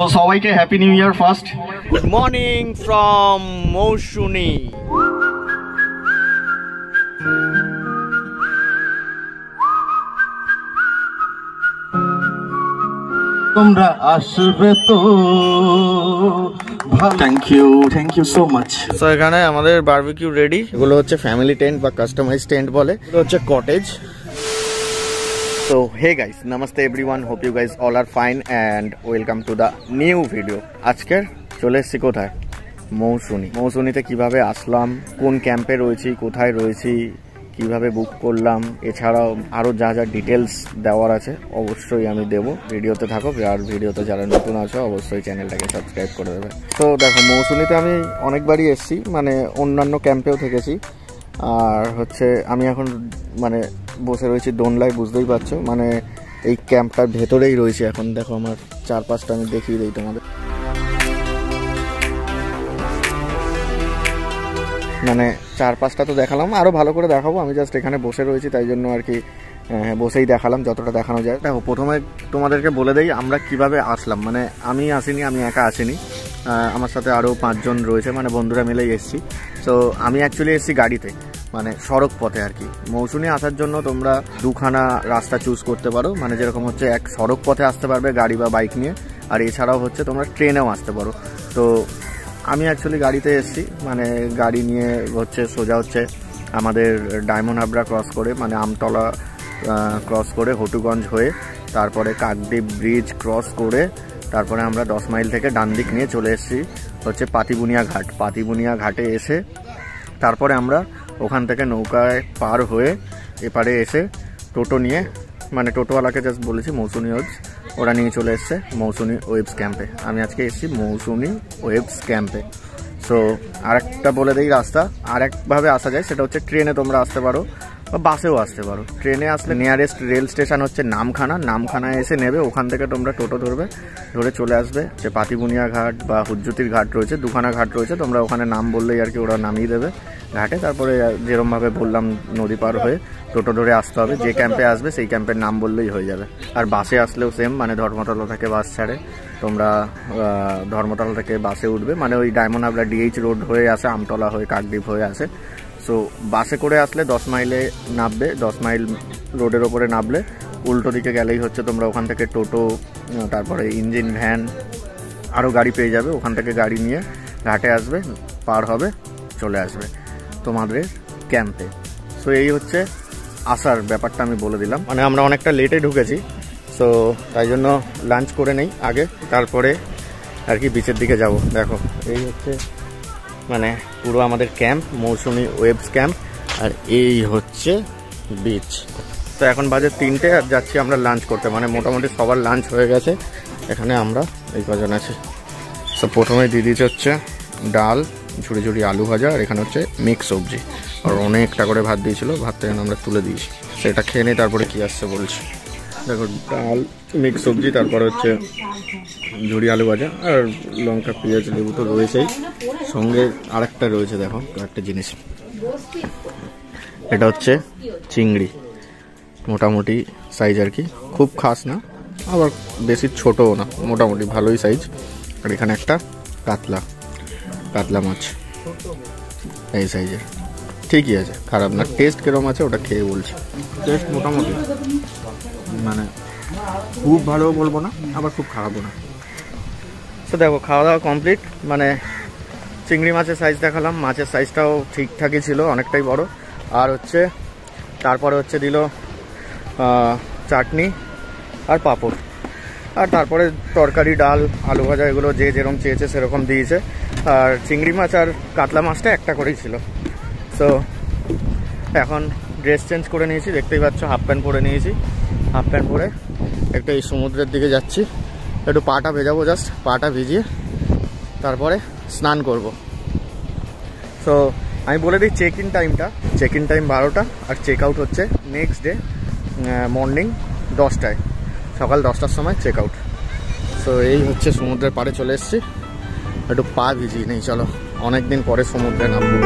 তো সবাইকে happy new year first. Good morning from Mousuni. তোমরা আসবে তো, থ্যাংক ইউ সো মাচ। তো এখানে আমাদের বারবিকিউ রেডি। এগুলো হচ্ছে ফ্যামিলি টেন্ট বা কাস্টমাইজ টেন্ট বলে, এগুলো হচ্ছে cottage. So hey guys, namaste everyone, hope you guys all are fine and welcome to the new video. আজকের চলে এসেছি কোথায়? মৌসুনি। মৌসুনিতে কিভাবে আসলাম, কোন ক্যাম্পে রয়েছি, কোথায় রয়েছি, কিভাবে বুক করলাম, এছাড়াও আরও যা যা ডিটেলস দেওয়ার আছে অবশ্যই আমি দেবো। ভিডিওতে থাকো, আর ভিডিওতে যারা নতুন আছো অবশ্যই চ্যানেলটাকে সাবস্ক্রাইব করে দেবে। তো দেখো, মৌসুনিতে আমি অনেকবারই এসেছি, মানে অন্যান্য ক্যাম্পেও থেকেছি। আর হচ্ছে আমি এখন মানে বসে রয়েছি দোনলায়, বুঝতেই পারছো, মানে এই ক্যাম্পটার ভেতরেই রয়েছে এখন। দেখো আমার চারপাশটা আমি দেখিয়ে দিই তোমাদের, মানে চারপাশটা তো দেখালাম, আরও ভালো করে দেখাবো। আমি জাস্ট এখানে বসে রয়েছি, তাই জন্য আর কি বসেই দেখালাম যতটা দেখানো যায়। দেখো, প্রথমে তোমাদেরকে বলে দেই আমরা কিভাবে আসলাম। মানে আমি আসিনি, আমি একা আসিনি, আমার সাথে আরও 5 জন রয়েছে, মানে বন্ধুরা মিলেই এসেছি। তো আমি অ্যাকচুয়ালি এসেছি গাড়িতে, মানে সড়ক পথে আর কি। মৌসুনি আসার জন্য তোমরা দুখানা রাস্তা চুজ করতে পারো, মানে যেরকম হচ্ছে এক সড়ক পথে আসতে পারবে গাড়ি বা বাইক নিয়ে, আর এছাড়াও হচ্ছে তোমরা ট্রেনেও আসতে পারো। তো আমি অ্যাকচুয়ালি গাড়িতে এসেছি, মানে গাড়ি নিয়ে হচ্ছে সোজা হচ্ছে আমাদের ডায়মন্ড হাবড়া ক্রস করে, মানে আমতলা ক্রস করে হটুগঞ্জ হয়ে, তারপরে কাকদ্বীপ ব্রিজ ক্রস করে, তারপরে আমরা 10 মাইল থেকে ডান দিক নিয়ে চলে এসেছি হচ্ছে পাতিবুনিয়া ঘাট। পাতিবুনিয়া ঘাটে এসে তারপরে আমরা ওখান থেকে নৌকায় পার হয়ে এপারে এসে টোটো নিয়ে, মানে টোটোওয়ালাকে জাস্ট বলেছি মৌসুনি ওয়েবস, ওরা নিয়ে চলে এসছে মৌসুনি ওয়েবস ক্যাম্পে। আমি আজকে এসেছি মৌসুনি ওয়েবস ক্যাম্পে। সো আরেকটা বলে দিই রাস্তা, আরেকভাবে আসা যায়, সেটা হচ্ছে ট্রেনে তোমরা আসতে পারো বা বাসেও আসতে পারো। ট্রেনে আসলে নিয়ারেস্ট রেল স্টেশন হচ্ছে নামখানা। নামখানায় এসে নেবে, ওখান থেকে তোমরা টোটো ধরে চলে আসবে যে পাতিবুনিয়া ঘাট বা হুজ্জুতির ঘাট রয়েছে, দুখানা ঘাট রয়েছে, তোমরা ওখানে নাম বললেই আর কি ওরা নামিয়ে দেবে ঘাটে। তারপরে যেরমভাবে বললাম নদী পার হয়ে টোটো ধরে আসতে হবে, যে ক্যাম্পে আসবে সেই ক্যাম্পের নাম বললেই হয়ে যাবে। আর বাসে আসলেও সেম, মানে ধর্মতলা থেকে বাস ছাড়ে, তোমরা ধর্মতলা থেকে বাসে উঠবে, মানে ওই ডায়মন্ড হাবড়া ডিএইচ রোড হয়ে আসে, আমতলা হয়ে কাকদ্বীপ হয়ে আসে। সো বাসে করে আসলে 10 মাইলে নামবে, 10 মাইল রোডের ওপরে নামলে উল্টো দিকে গেলেই হচ্ছে তোমরা ওখান থেকে টোটো, তারপরে ইঞ্জিন ভ্যান, আরও গাড়ি পেয়ে যাবে। ওখান থেকে গাড়ি নিয়ে ঘাটে আসবে, পার হবে, চলে আসবে তোমাদের ক্যাম্পে। সো এই হচ্ছে আসার ব্যাপারটা আমি বলে দিলাম। মানে আমরা অনেকটা লেটে ঢুকেছি, সো তাই জন্য লাঞ্চ করে নেই আগে, তারপরে আর কি বিচের দিকে যাব। দেখো, এই হচ্ছে মানে পুরো আমাদের ক্যাম্প, মৌসুনি ওয়েবস ক্যাম্প, আর এই হচ্ছে বিচ। তো এখন বাজে 3টে, আর যাচ্ছি আমরা লাঞ্চ করতে, মানে মোটামুটি সবার লাঞ্চ হয়ে গেছে। এখানে আমরা এই কজন আছি। তো প্রথমে দিয়ে দিয়েছে হচ্ছে ডাল, ঝুড়ি ঝুড়ি আলু ভাজা, আর এখানে হচ্ছে মিক্স সবজি, আর অনেকটা করে ভাত দিয়েছিল, ভাতটা যেন আমরা তুলে দিয়েছি। সেটা খেয়ে নিই, তারপরে কী আসছে বলছি। দেখো, ডাল, মিক্স সবজি, তারপরে হচ্ছে ঝুড়ি আলু ভাজা, আর লঙ্কা পেঁয়াজ লেবু তো রয়েছেই, সঙ্গে আরেকটা রয়েছে। দেখো একটা জিনিস, এটা হচ্ছে চিংড়ি, মোটামুটি সাইজ আর কি, খুব খাস না আবার বেশি ছোটও না, মোটামুটি ভালোই সাইজ। আর এখানে একটা কাতলা মাছ, এই সাইজের, ঠিকই আছে, খারাপ না। টেস্ট কিরকম আছে ওটা খেয়ে বলছি। টেস্ট মোটামুটি, মানে খুব ভালোও বলবো না, আবার খুব খারাপও না। তো দেখো, খাওয়া দাওয়া কমপ্লিট। মানে চিংড়ি মাছের সাইজ দেখালাম, মাছের সাইজটাও ঠিকঠাকই ছিল, অনেকটাই বড়। আর হচ্ছে তারপরে হচ্ছে দিল চাটনি আর পাঁপড়, আর তারপরে তরকারি, ডাল, আলু ভাজা, এগুলো যে যেরকম চেয়েছে সেরকম দিয়েছে। আর চিংড়ি মাছ আর কাতলা মাছটা একটা করেই ছিল। সো এখন ড্রেস চেঞ্জ করে নিয়েছি, দেখতেই পাচ্ছ, হাফ প্যান্ট পরে নিয়েছি। হাফ প্যান্ট পরে একটা এই সমুদ্রের দিকে যাচ্ছি, একটু পাটা ভেজাবো, জাস্ট পাটা ভিজিয়ে তারপরে স্নান করব। সো আমি বলে দিই চেক ইন টাইম 12টা, আর চেক আউট হচ্ছে নেক্সট ডে মর্নিং 10টায়, সকাল 10টার সময় চেক আউট। সো এই হচ্ছে সমুদ্রের পাড়ে চলে এসেছি, একটু পা ভিজিয়ে নেই, চলো, অনেকদিন পরে সমুদ্রে নামবো।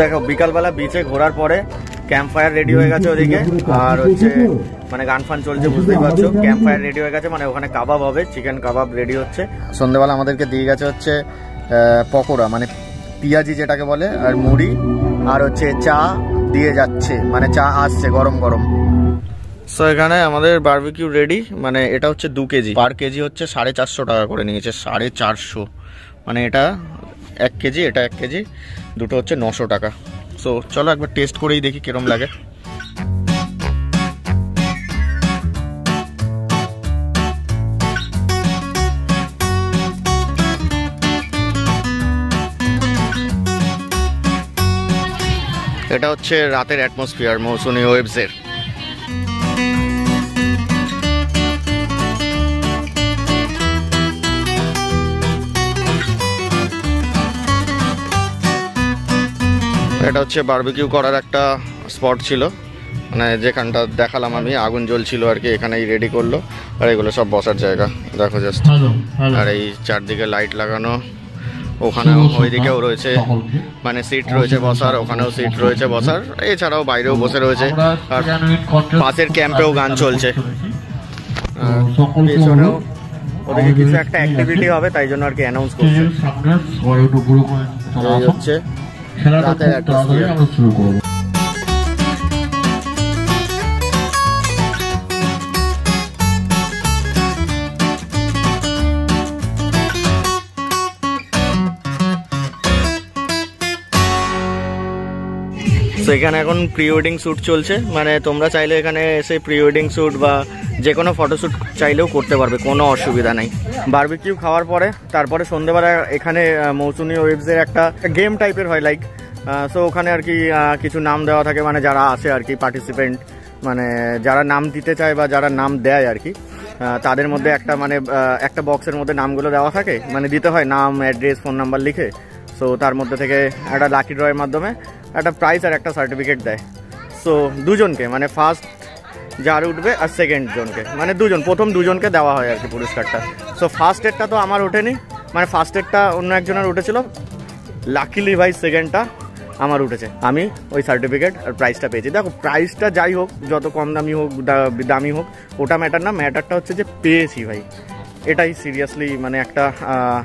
দেখো বিকালবেলা বিচে ঘোরার পরে ক্যাম্প ফায়ার রেডি হয়ে গেছে ওদিকে, আর হচ্ছে মানে গান ফান চলছে, বুঝতেই পারছো। ক্যাম্প ফায়ার রেডি হয়ে গেছে, মানে ওখানে কাবাব হবে, চিকেন কাবাব রেডি হচ্ছে। সন্ধ্যেবেলা আমাদেরকে দিয়ে গেছে হচ্ছে পকোড়া, মানে পিঁয়াজি যেটাকে বলে, আর মুড়ি, আর হচ্ছে চা দিয়ে যাচ্ছে, মানে চা আসছে গরম গরম। সো এখানে আমাদের বারবিকিউ রেডি, মানে এটা হচ্ছে 2 কেজি, পার কেজি হচ্ছে 450 টাকা করে নিয়েছে, 450, মানে এটা 1 কেজি, এটা 1 কেজি, দুটো হচ্ছে 900 টাকা। সো চলো একবার টেস্ট করেই দেখি কিরম লাগে। এটা হচ্ছে রাতের অ্যাটমসফিয়ার মৌসুমী ওয়েভসের। এটা হচ্ছে বারবিকিউ করার একটা স্পট ছিল, মানে যেখানটা দেখালাম আমি, আগুন জ্বলছিল আর কি, এখানেই রেডি করলো। আর এগুলো সব বসার জায়গা দেখো জাস্ট, আর এই চারদিকে লাইট লাগানো, ওখানে ওইদিকেও রয়েছে মানে সিট রয়েছে বসার, ওখানেও সিট রয়েছে বসার, এছাড়াও বাইরেও বসে রয়েছে। আর পাশের ক্যাম্পেও গান চলছে, পেছনেও ওদিকে কিছু একটা অ্যাক্টিভিটি হবে, তাই জন্য আর কি অ্যানাউন্স করছে। এই হচ্ছে রাতের অ্যাটমসফিয়ার। তো এখানে এখন প্রি ওয়েডিং শ্যুট চলছে, মানে তোমরা চাইলে এখানে এসে প্রি ওয়েডিং শ্যুট বা যে কোনো ফটোশ্যুট চাইলেও করতে পারবে, কোনো অসুবিধা নাই। বারবিকিউ খাওয়ার পরে তারপরে সন্ধ্যেবেলা এখানে মৌসুমী ওয়েভসের একটা গেম টাইপের হয় লাইক, সো ওখানে আর কি কিছু নাম দেওয়া থাকে, মানে যারা আসে আর কি পার্টিসিপেন্ট, মানে যারা নাম দিতে চায় বা যারা নাম দেয় আর কি, তাদের মধ্যে একটা মানে একটা বক্সের মধ্যে নামগুলো দেওয়া থাকে, মানে দিতে হয় নাম, অ্যাড্রেস, ফোন নাম্বার লিখে। সো তার মধ্যে থেকে একটা লাকি ড্রয়ের মাধ্যমে একটা প্রাইজ আর একটা সার্টিফিকেট দেয়। সো দুজনকে, মানে ফার্স্ট যার উঠবে আর সেকেন্ড জনকে, মানে দুজন, প্রথম দুজনকে দেওয়া হয় আর কি পুরস্কারটা। সো ফার্স্ট এডটা তো আমার ওঠেনি, মানে ফার্স্ট এডটা অন্য একজনের উঠেছিল, লাকিলি ভাই সেকেন্ডটা আমার উঠেছে, আমি ওই সার্টিফিকেট আর প্রাইজটা পেয়েছি। দেখো প্রাইজটা যাই হোক, যত কম দামি হোক দামি হোক, ওটা ম্যাটার না, ম্যাটারটা হচ্ছে যে পেয়েছি ভাই, এটাই সিরিয়াসলি মানে একটা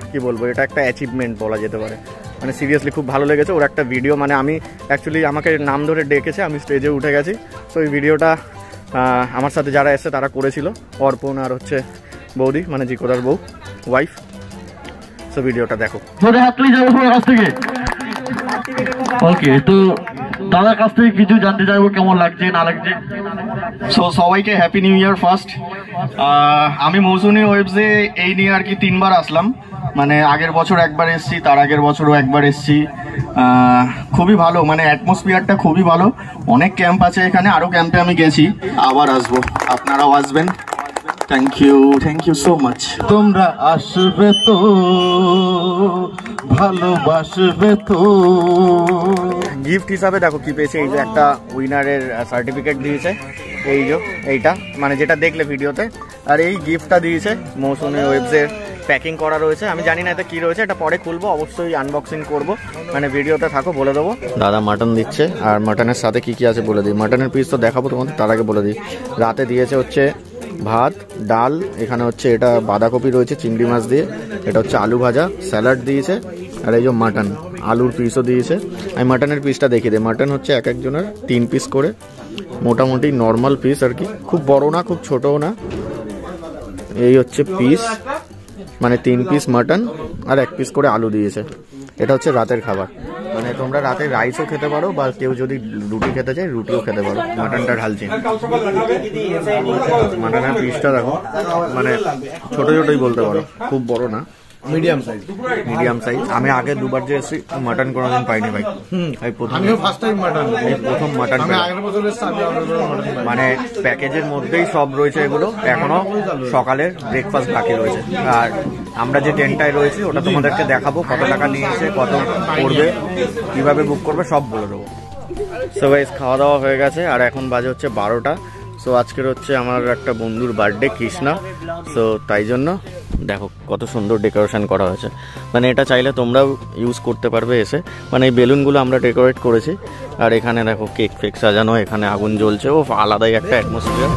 কি বলবো, এটা একটা অ্যাচিভমেন্ট বলা যেতে পারে। মানে সিরিয়াসলি খুব ভালো লেগেছে। ওর একটা ভিডিও, মানে আমি অ্যাকচুয়ালি আমাকে নাম ধরে ডেকেছে, আমি স্টেজে উঠে গেছি। সো এই ভিডিওটা আমার সাথে যারা এসে তারা করেছিল, অর্পণ আর হচ্ছে বৌদি, মানে জিকোদার বউ, ওয়াইফ। সো ভিডিওটা দেখো। ওকে, তো দাদার কাছ থেকে কিছু জানতে চাইবো, কেমন লাগছে না লাগছে। সো সবাইকে হ্যাপি নিউ ইয়ার ফার্স্ট। আমি মৌসুমী ওয়েভসে এই নিয়ে আর কি 3 বার আসলাম, মানে আগের বছর একবার এসেছি, তার আগের বছরও একবার এসেছি। খুবই ভালো, মানে অ্যাটমসফিয়ারটা খুবই ভালো, অনেক ক্যাম্প আছে এখানে, আরও ক্যাম্পে আমি গেছি, আবার আসবো, আপনারাও আসবেন। Thank you so much. তোমরা আসবে তো, ভালোবাসবে তো। গিফট হিসাবে দেখো কি পেয়েছে, এই যে একটা উইনারের সার্টিফিকেট দিয়েছে, এই যে এইটা, মানে যেটা দেখলে ভিডিওতে, আর এই গিফটটা দিয়েছে মৌসুমী ওয়েভসের, প্যাকিং করা রয়েছে। আমি জানি না এটা কি রয়েছে, এটা পরে খুলবো, অবশ্যই আনবক্সিং করব, মানে ভিডিওতে থাকো, বলে দেবো। দাদা মাটন দিচ্ছে, আর মাটনের সাথে কি কি আছে বলে দিই। মাটনের পিস তো দেখাবো তোমাদের, তার আগে বলে দিই রাতে দিয়েছে হচ্ছে ভাত, ডাল, এখানে হচ্ছে এটা বাঁধাকপি রয়েছে চিংড়ি মাছ দিয়ে, এটা হচ্ছে আলু ভাজা, স্যালাড দিয়েছে, আর এই যে মাটন, আলুর পিসও দিয়েছে। আমি মাটনের পিসটা দেখিয়ে দিই। মাটন হচ্ছে এক একজনের 3 পিস করে, মোটামুটি নর্মাল পিস আর কি, খুব বড় না খুব ছোটও না। এই হচ্ছে পিস, মানে 3 পিস মাটন আর 1 পিস করে আলু দিয়েছে। এটা হচ্ছে রাতের খাবার, মানে তোমরা রাতে রাইসও খেতে পারো, বা কেউ যদি রুটি খেতে চায় রুটিও খেতে পারো। মাটনটা ঢালছি, মাটনের পিসটা দেখো, মানে ছোট ছোটই বলতে পারো, খুব বড় না, মিডিয়াম সাইজ। আমি আগে 2বার যে এসেছি মাটন কোনোদিন পাইনি ভাই, প্রথম মাটন, মানে প্যাকেজের মধ্যেই সব রয়েছে এগুলো, এখনো সকালের ব্রেকফাস্ট বাকি রয়েছে। আর আমরা যে টেন্টটায় রয়েছি ওটা তোমাদেরকে দেখাবো, কত টাকা নিয়েছে, কত পড়বে, কিভাবে বুক করবে সব বলে দেবো। সো গাইস, খাওয়া দাওয়া হয়ে গেছে, আর এখন বাজে হচ্ছে 12টা। সো আজকের হচ্ছে আমার একটা বন্ধুর বার্থডে, কৃষ্ণা। সো তাই জন্য দেখো কত সুন্দর ডেকোরেশন করা হয়েছে, মানে এটা চাইলে তোমরাও ইউজ করতে পারবে এসে। মানে এই বেলুনগুলো আমরা ডেকোরেট করেছি, আর এখানে দেখো কেক ফেক সাজানো, এখানে আগুন জ্বলছে, ও আলাদাই একটা atmosphere.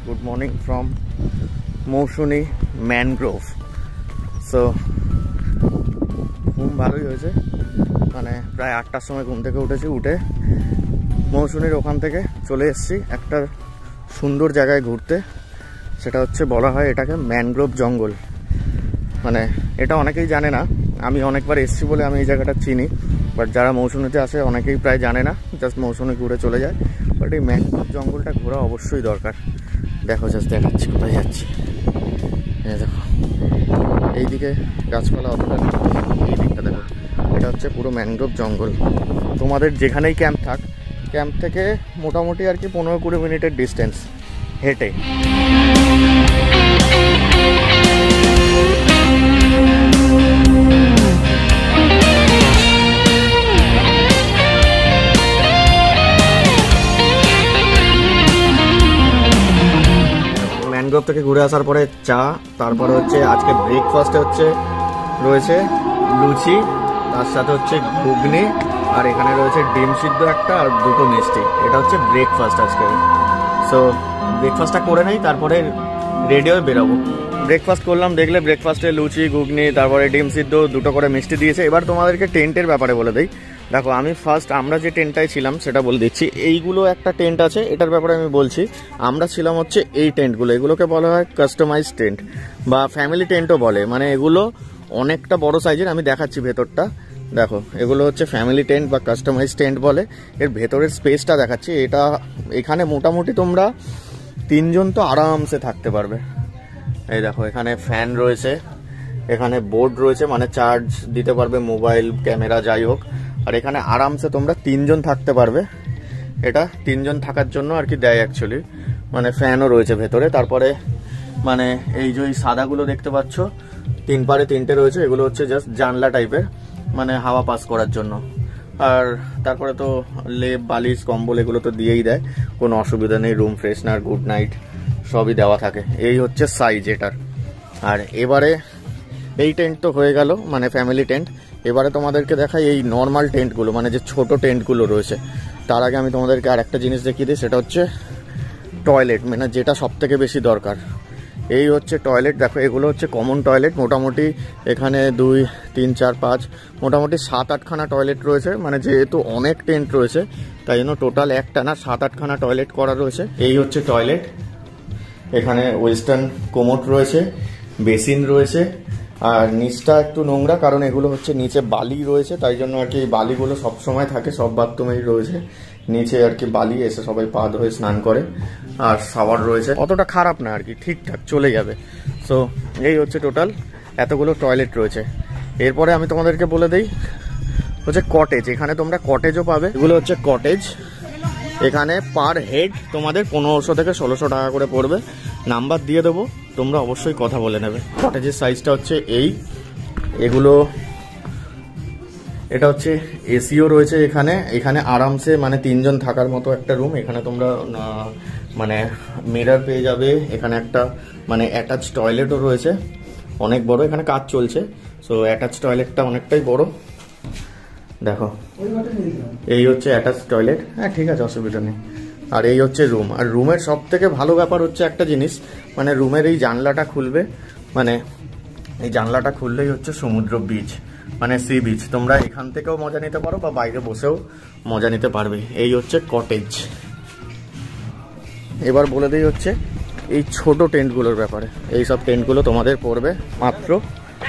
Good morning from Mousuni mangrove. So ঘুম ভালোই হয়েছে, মানে প্রায় 8টার সময় ঘুম থেকে উঠেছি, উঠে মৌসুনির ওখান থেকে চলে এসেছি একটা সুন্দর জায়গায় ঘুরতে। সেটা হচ্ছে, বলা হয় এটাকে ম্যানগ্রোভ জঙ্গল। মানে এটা অনেকেই জানে না, আমি অনেকবার এসেছি বলে আমি এই জায়গাটা চিনি, বাট যারা মৌসুনিতে আসে অনেকেই প্রায় জানে না, জাস্ট মৌসুমি ঘুরে চলে যায়। বাট এই ম্যানগ্রোভ জঙ্গলটা ঘোরা অবশ্যই দরকার। দেখো জাস্ট দেখাচ্ছি কোথায় যাচ্ছি। দেখো এইদিকে গাছপালা অতটা, এই দিকটা দেখো, এটা হচ্ছে পুরো ম্যানগ্রোভ জঙ্গল। তোমাদের যেখানেই ক্যাম্প থাক, ক্যাম্প থেকে মোটামুটি আর কি 15-20 মিনিটের ডিস্টেন্স হেঁটে। ম্যানগ্রোভ থেকে ঘুরে আসার পরে চা, তারপরে হচ্ছে আজকে ব্রেকফাস্টে হচ্ছে রয়েছে লুচি, তার সাথে হচ্ছে ঘুগনি, আর এখানে রয়েছে ডিম সিদ্ধ একটা আর 2টো মিষ্টি। এটা হচ্ছে ব্রেকফাস্ট আজকে। সো ব্রেকফাস্টটা করে নেই, তারপরে রেডি হয়ে বেরোবো। ব্রেকফাস্ট করলাম, দেখলে ব্রেকফাস্টে লুচি, ঘুগনি, তারপরে ডিম সিদ্ধ, 2টো করে মিষ্টি দিয়েছে। এবার তোমাদেরকে টেন্টের ব্যাপারে বলে দিই। দেখো আমি ফার্স্ট, আমরা যে টেন্টটায় ছিলাম সেটা বলে দিচ্ছি। এইগুলো একটা টেন্ট আছে, এটার ব্যাপারে আমি বলছি। আমরা ছিলাম হচ্ছে এই টেন্টগুলো, এগুলোকে বলা হয় কাস্টমাইজ টেন্ট বা ফ্যামিলি টেন্টও বলে। মানে এগুলো অনেকটা বড় সাইজের, আমি দেখাচ্ছি ভেতরটা। দেখো এগুলো হচ্ছে ফ্যামিলি টেন্ট বা কাস্টমাইজ টেন্ট বলে। এর ভেতরের স্পেসটা দেখাচ্ছি। এটা এখানে মোটামুটি তোমরা 3 জন তো আরামসে থাকতে পারবে। এই দেখো এখানে ফ্যান রয়েছে, এখানে বোর্ড রয়েছে, মানে চার্জ দিতে পারবে মোবাইল, ক্যামেরা, যাই হোক। আর এখানে আরামসে তোমরা 3 জন থাকতে পারবে। এটা 3 জন থাকার জন্য আর কি দেয় অ্যাকচুয়ালি, মানে ফ্যানও রয়েছে ভেতরে। তারপরে মানে এই যে সাদাগুলো দেখতে পাচ্ছ, 3 পারে 3টে রয়েছে, এগুলো হচ্ছে জাস্ট জানলা টাইপের, মানে হাওয়া পাস করার জন্য। আর তারপরে তো লেপ, বালিশ, কম্বল এগুলো তো দিয়েই দেয়, কোনো অসুবিধা নেই। রুম ফ্রেশনার, গুড নাইট সবই দেওয়া থাকে। এই হচ্ছে সাইজ এটার। আর এবারে এই টেন্ট তো হয়ে গেল, মানে ফ্যামিলি টেন্ট। এবারে তোমাদেরকে দেখাই এই নর্মাল টেন্টগুলো, মানে যে ছোট টেন্টগুলো রয়েছে। তার আগে আমি তোমাদেরকে আর একটা জিনিস দেখিয়ে দিই, সেটা হচ্ছে টয়লেট, মানে যেটা সব থেকে বেশি দরকার। এই হচ্ছে টয়লেট। দেখো এগুলো হচ্ছে কমন টয়লেট। মোটামুটি এখানে 2, 3, 4, 5 মোটামুটি 7-8খানা টয়লেট রয়েছে। মানে যেহেতু অনেক টেন্ট রয়েছে তাই জন্য টোটাল একটা না 7-8খানা টয়লেট করা রয়েছে। এই হচ্ছে টয়লেট। এখানে ওয়েস্টার্ন কোমোড রয়েছে, বেসিন রয়েছে, আর নিচটা একটু নোংরা, কারণ এগুলো হচ্ছে নিচে বালি রয়েছে, তাই জন্য আর কি এই বালিগুলো সবসময় থাকে, সব বাথরুমেই রয়েছে নিচে আর কি বালি, এসে সবাই পা ধুয়ে স্নান করে। আর শাওয়ার রয়েছে, অতটা খারাপ না আর কি, ঠিকঠাক চলে যাবে। সো এই হচ্ছে টোটাল এতগুলো টয়লেট রয়েছে। এরপরে আমি তোমাদেরকে বলে দিই হচ্ছে কটেজ। এখানে তোমরা কটেজও পাবে। এগুলো হচ্ছে কটেজ। এখানে পার হেড তোমাদের 1500 থেকে 1600 টাকা করে পড়বে। নাম্বার দিয়ে দেবো, তোমরা অবশ্যই কথা বলে নেবে। কটেজের সাইজটা হচ্ছে এই, এগুলো এটা হচ্ছে এসিও রয়েছে এখানে। এখানে আরামসে মানে 3 জন থাকার মতো একটা রুম। এখানে তোমরা মানে মিরর পেয়ে যাবে। এখানে একটা মানে অ্যাটাচ টয়লেটও রয়েছে, অনেক বড়। এখানে কাজ চলছে, সো অ্যাটাচ টয়লেটটা অনেকটাই বড়। দেখো এই হচ্ছে অ্যাটাচ টয়লেট। হ্যাঁ ঠিক আছে, অসুবিধা নেই। আর এই হচ্ছে রুম। আর রুমের সব থেকে ভালো ব্যাপার হচ্ছে একটা জিনিস, মানে রুমের এই জানলাটা খুলবে, মানে এই জানলাটা খুললেই হচ্ছে সমুদ্র বিচ, মানে সি বিচ। তোমরা এখান থেকেও মজা নিতে পারো বা বাইরে বসেও মজা নিতে পারবে। এই হচ্ছে কটেজ। এবার বলে দিই হচ্ছে এই ছোট টেন্টগুলোর ব্যাপারে। এই সব টেন্টগুলো তোমাদের পড়বে মাত্র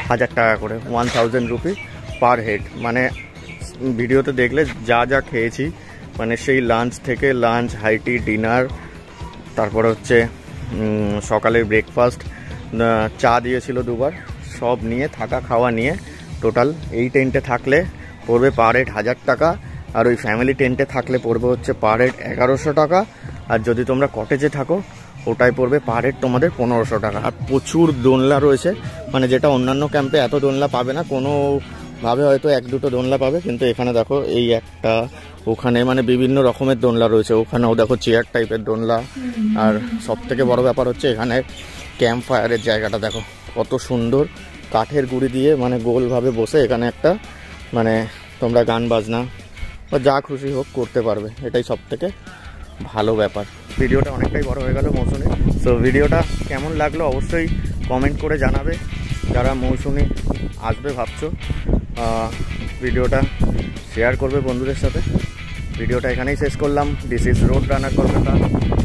1000 টাকা করে, 1000 রুপি পার হেড। মানে ভিডিওতে দেখলে যা যা খেয়েছি, মানে সেই লাঞ্চ থেকে লাঞ্চ, হাইটি, ডিনার, তারপরে হচ্ছে সকালের ব্রেকফাস্ট, চা দিয়েছিল 2বার, সব নিয়ে থাকা খাওয়া নিয়ে টোটাল এই টেন্টে থাকলে পড়বে পার হেড 1000 টাকা। আর ওই ফ্যামিলি টেন্টে থাকলে পড়বে হচ্ছে পার হেড 1100 টাকা। আর যদি তোমরা কটেজে থাকো ওটাই পড়বে পার হেড তোমাদের 1500 টাকা। আর প্রচুর দোলনা রয়েছে, মানে যেটা অন্যান্য ক্যাম্পে এত দোলনা পাবে না। কোনো ভাবে হয়তো 1-2টো দোলনা পাবে, কিন্তু এখানে দেখো এই একটা, ওখানে মানে বিভিন্ন রকমের দোলনা রয়েছে, ওখানেও দেখো চেয়ার টাইপের দোলনা। আর সব থেকে বড় ব্যাপার হচ্ছে এখানে ক্যাম্প ফায়ারের জায়গাটা দেখো কত সুন্দর, কাঠের গুঁড়ি দিয়ে মানে গোলভাবে বসে এখানে একটা মানে তোমরা গান বাজনা বা যা খুশি হোক করতে পারবে, এটাই সব থেকে ভালো ব্যাপার। ভিডিওটা অনেকটাই বড় হয়ে গেল মৌসুমী। সো ভিডিওটা কেমন লাগলো অবশ্যই কমেন্ট করে জানাবে, যারা মৌসুমী আসবে ভাবছো। ভিডিওটা শেয়ার করবে বন্ধুদের সাথে। ভিডিওটা এখানেই শেষ করলাম। This is road runner Kolkata,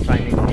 signing off.